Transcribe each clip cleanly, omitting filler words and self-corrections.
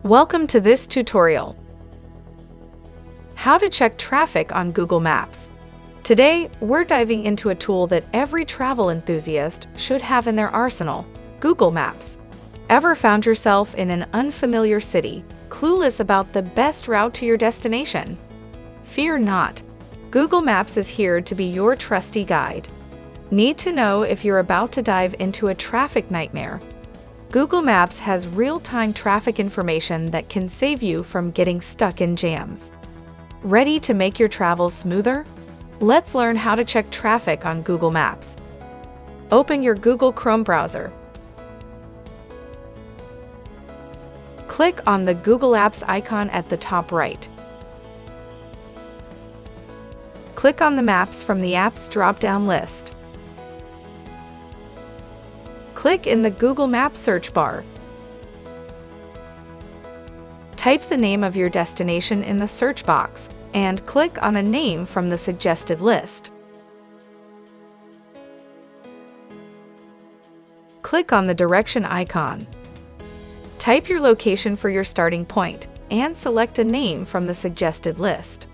Welcome to this tutorial. How to check traffic on Google Maps. Today, we're diving into a tool that every travel enthusiast should have in their arsenal, Google Maps. Ever found yourself in an unfamiliar city, clueless about the best route to your destination? Fear not. Google Maps is here to be your trusty guide. Need to know if you're about to dive into a traffic nightmare? Google Maps has real-time traffic information that can save you from getting stuck in jams. Ready to make your travels smoother? Let's learn how to check traffic on Google Maps. Open your Google Chrome browser. Click on the Google Apps icon at the top right. Click on the Maps from the Apps drop-down list. Click in the Google Maps search bar. Type the name of your destination in the search box and click on a name from the suggested list. Click on the direction icon. Type your location for your starting point and select a name from the suggested list.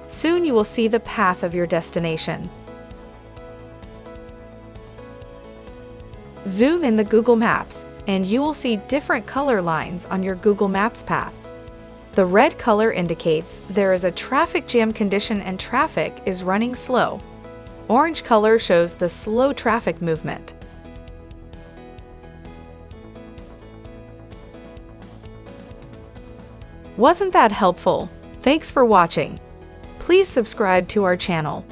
Soon you will see the path of your destination. Zoom in the Google Maps, and you will see different color lines on your Google Maps path. The red color indicates there is a traffic jam condition and traffic is running slow. Orange color shows the slow traffic movement. Wasn't that helpful? Thanks for watching. Please subscribe to our channel.